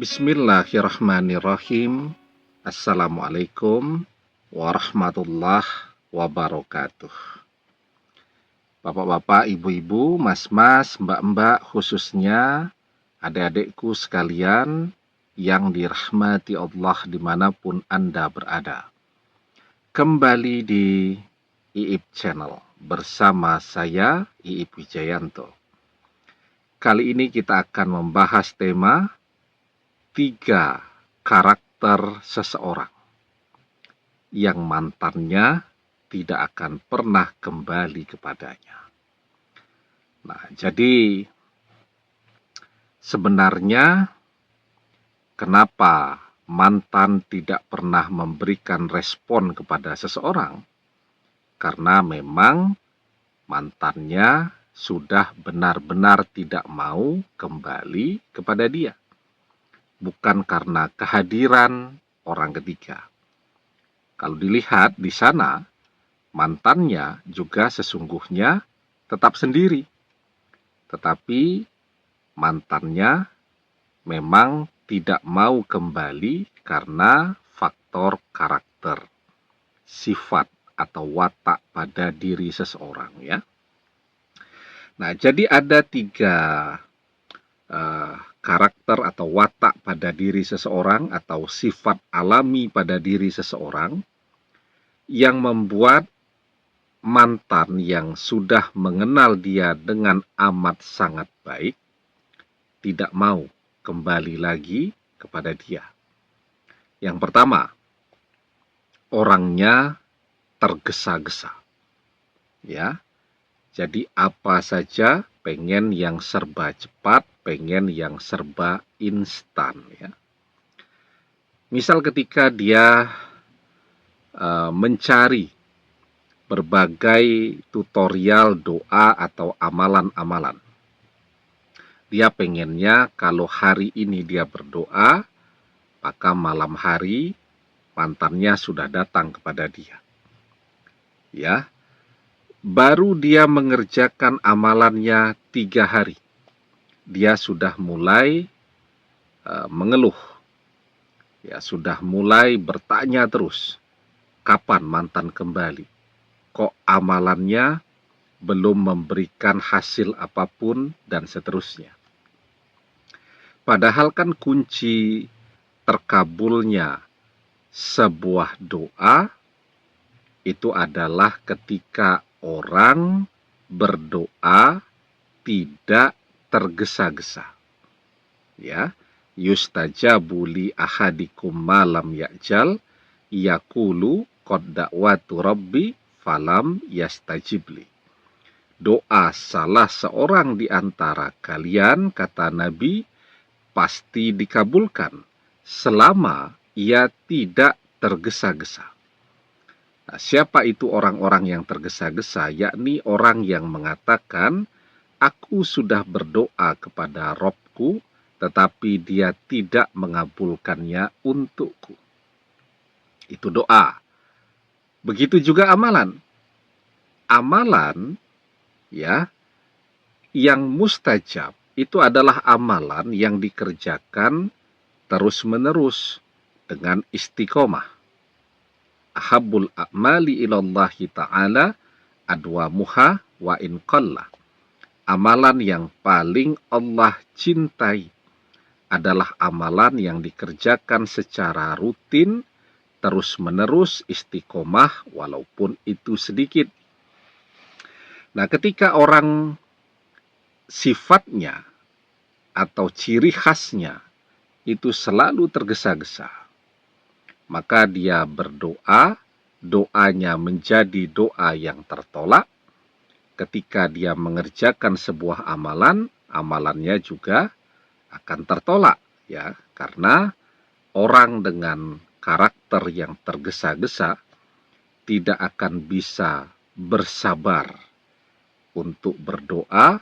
Bismillahirrahmanirrahim. Assalamualaikum warahmatullahi wabarakatuh. Bapak-bapak, ibu-ibu, mas-mas, mbak-mbak, khususnya adik-adikku sekalian yang dirahmati Allah dimanapun Anda berada. Kembali di IIP Channel bersama saya, IIP Wijayanto. Kali ini kita akan membahas tema 3 karakter seseorang yang mantannya tidak akan pernah kembali kepadanya. Nah, jadi sebenarnya kenapa mantan tidak pernah memberikan respon kepada seseorang? Karena memang mantannya sudah benar-benar tidak mau kembali kepada dia. Bukan karena kehadiran orang ketiga. Kalau dilihat di sana, mantannya juga sesungguhnya tetap sendiri. Tetapi mantannya memang tidak mau kembali karena faktor karakter, sifat atau watak pada diri seseorang, ya. Nah, jadi ada 3 karakter atau watak pada diri seseorang atau sifat alami pada diri seseorang yang membuat mantan yang sudah mengenal dia dengan amat sangat baik tidak mau kembali lagi kepada dia. Yang pertama, orangnya tergesa-gesa. Ya. Jadi apa saja pengen yang serba cepat, pengen yang serba instan, ya. Misal ketika dia mencari berbagai tutorial doa atau amalan-amalan. Dia pengennya kalau hari ini dia berdoa, maka malam hari mantannya sudah datang kepada dia. Ya. Baru dia mengerjakan amalannya 3 hari. Dia sudah mulai mengeluh. Ya, sudah mulai bertanya terus, kapan mantan kembali? Kok amalannya belum memberikan hasil apapun dan seterusnya. Padahal kan kunci terkabulnya sebuah doa itu adalah ketika orang berdoa tidak tergesa-gesa. Ya, yustajabu li ahadikum malam ya'jal yaqulu qad da'watu rabbi falam yastajibli. Doa salah seorang di antara kalian, kata Nabi, pasti dikabulkan selama ia tidak tergesa-gesa. Nah, siapa itu orang-orang yang tergesa-gesa? Yakni orang yang mengatakan, aku sudah berdoa kepada Robku, tetapi dia tidak mengabulkannya untukku. Itu doa. Begitu juga amalan. Amalan, ya, yang mustajab, itu adalah amalan yang dikerjakan terus-menerus dengan istiqomah. Ahabbul a'mali ilallahi ta'ala adwamuha wa in qalla. Amalan yang paling Allah cintai adalah amalan yang dikerjakan secara rutin, terus-menerus, istiqomah, walaupun itu sedikit. Nah, ketika orang sifatnya atau ciri khasnya itu selalu tergesa-gesa, maka dia berdoa, doanya menjadi doa yang tertolak. Ketika dia mengerjakan sebuah amalan, amalannya juga akan tertolak, ya, karena orang dengan karakter yang tergesa-gesa tidak akan bisa bersabar untuk berdoa,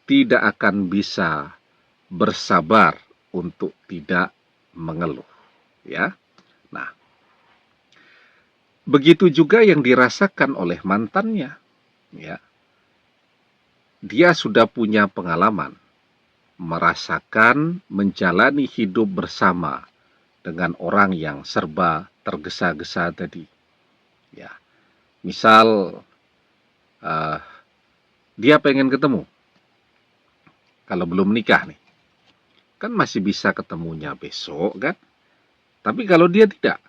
tidak akan bisa bersabar untuk tidak mengeluh, ya. Nah, begitu juga yang dirasakan oleh mantannya, ya. Dia sudah punya pengalaman. merasakan menjalani hidup bersama dengan orang yang serba tergesa-gesa tadi. Ya, misal uh, dia pengen ketemu, kalau belum nikah nih, kan masih bisa ketemunya besok kan? Tapi kalau dia tidak,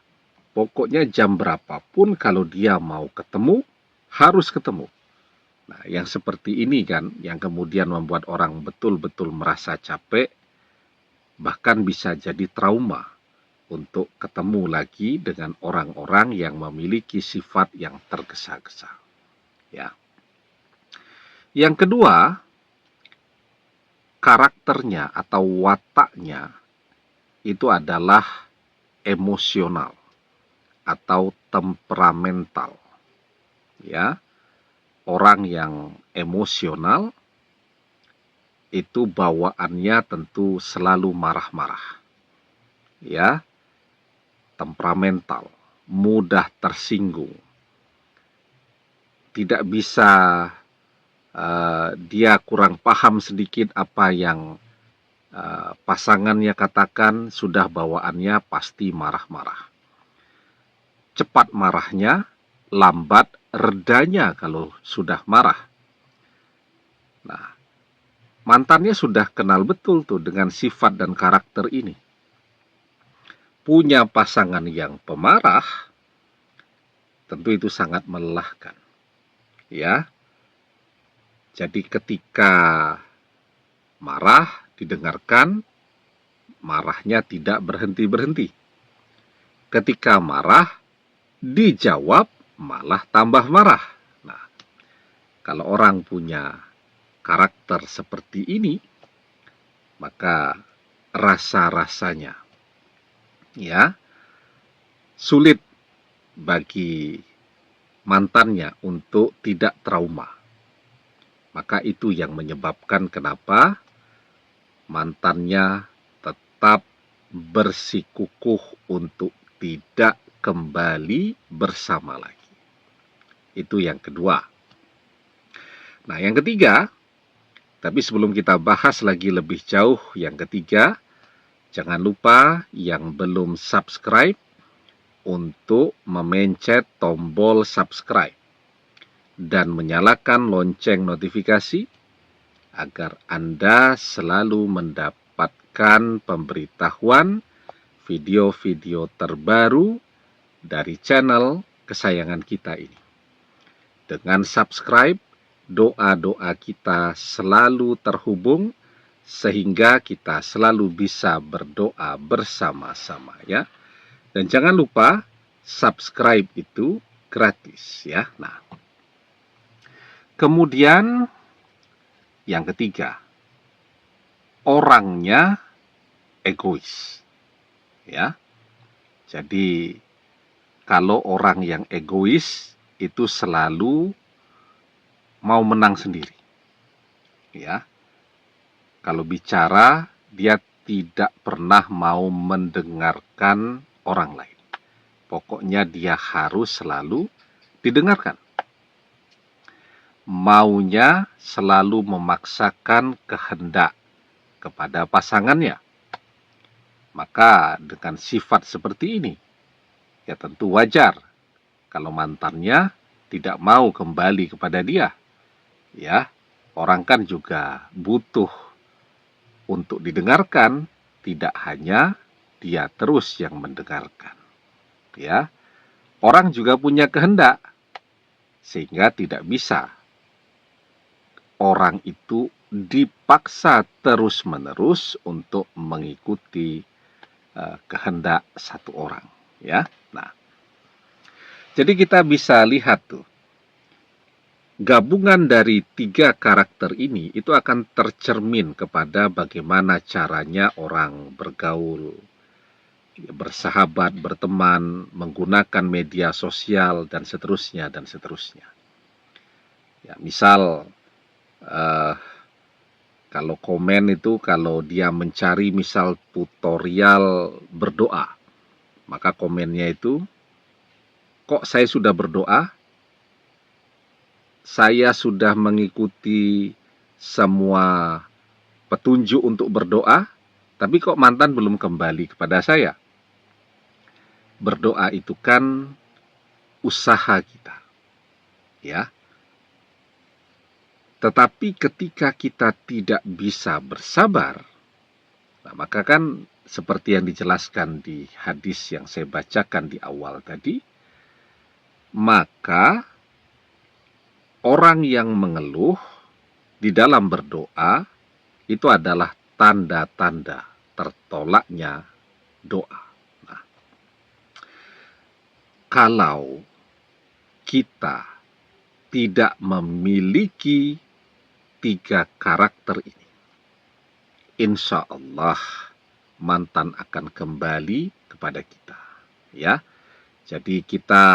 pokoknya jam berapapun kalau dia mau ketemu, harus ketemu. Nah, yang seperti ini kan, yang kemudian membuat orang betul-betul merasa capek, bahkan bisa jadi trauma untuk ketemu lagi dengan orang-orang yang memiliki sifat yang tergesa-gesa. Ya. Yang kedua, karakternya atau wataknya itu adalah emosional atau temperamental. Ya, orang yang emosional itu bawaannya tentu selalu marah-marah. Ya, temperamental, mudah tersinggung. Tidak bisa dia kurang paham sedikit apa yang pasangannya katakan, sudah bawaannya pasti marah-marah. Cepat marahnya, lambat redanya kalau sudah marah. Nah, mantannya sudah kenal betul tuh dengan sifat dan karakter ini. Punya pasangan yang pemarah, tentu itu sangat melelahkan. Ya, jadi ketika marah didengarkan, marahnya tidak berhenti-berhenti. Ketika marah dijawab, malah tambah marah. Nah, kalau orang punya karakter seperti ini, maka rasa-rasanya ya sulit bagi mantannya untuk tidak trauma. Maka itu yang menyebabkan kenapa mantannya tetap bersikukuh untuk tidak kembali bersama lagi. Itu yang kedua. Nah, yang ketiga, tapi sebelum kita bahas lagi lebih jauh yang ketiga, jangan lupa yang belum subscribe untuk memencet tombol subscribe dan menyalakan lonceng notifikasi agar Anda selalu mendapatkan pemberitahuan video-video terbaru dari channel kesayangan kita ini. Dengan subscribe, doa-doa kita selalu terhubung sehingga kita selalu bisa berdoa bersama-sama ya. Dan jangan lupa subscribe itu gratis ya. Nah, kemudian yang ketiga, orangnya egois. Ya. Jadi kalau orang yang egois itu selalu mau menang sendiri. Ya. Kalau bicara, dia tidak pernah mau mendengarkan orang lain. Pokoknya dia harus selalu didengarkan. Maunya selalu memaksakan kehendak kepada pasangannya. Maka dengan sifat seperti ini, ya tentu wajar kalau mantannya tidak mau kembali kepada dia. Ya, orang kan juga butuh untuk didengarkan, tidak hanya dia terus yang mendengarkan. Ya, orang juga punya kehendak, sehingga tidak bisa orang itu dipaksa terus-menerus untuk mengikuti kehendak satu orang. Ya, nah, jadi kita bisa lihat tuh, gabungan dari tiga karakter ini itu akan tercermin kepada bagaimana caranya orang bergaul, bersahabat, berteman, menggunakan media sosial, dan seterusnya, dan seterusnya. Ya, misal, kalau komen itu, kalau dia mencari misal tutorial berdoa, maka komennya itu, kok saya sudah berdoa? Saya sudah mengikuti semua petunjuk untuk berdoa, tapi kok mantan belum kembali kepada saya? Berdoa itu kan usaha kita, ya. Tetapi ketika kita tidak bisa bersabar, nah maka kan seperti yang dijelaskan di hadis yang saya bacakan di awal tadi, maka orang yang mengeluh di dalam berdoa itu adalah tanda-tanda tertolaknya doa. Nah, kalau kita tidak memiliki 3 karakter ini, insya Allah mantan akan kembali kepada kita, ya. Jadi kita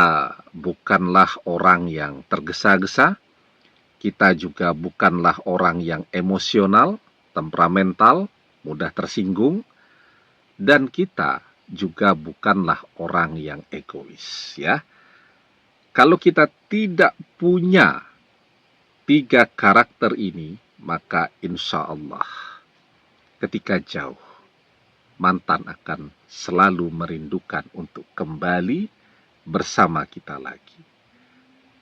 bukanlah orang yang tergesa-gesa, kita juga bukanlah orang yang emosional, temperamental, mudah tersinggung, dan kita juga bukanlah orang yang egois, ya. Kalau kita tidak punya 3 karakter ini, maka insya Allah ketika jauh, mantan akan selalu merindukan untuk kembali bersama kita lagi.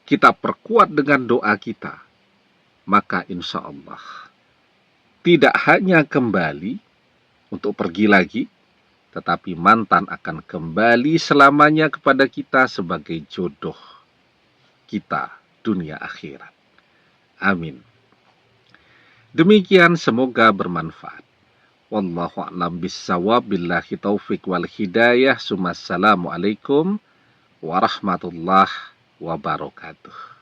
Kita perkuat dengan doa kita, maka insya Allah tidak hanya kembali untuk pergi lagi, tetapi mantan akan kembali selamanya kepada kita sebagai jodoh kita dunia akhirat. Amin. Demikian, semoga bermanfaat. Wallahu a'lam bissawab, billahi taufik wal hidayah. Assalamualaikum warahmatullahi wabarakatuh.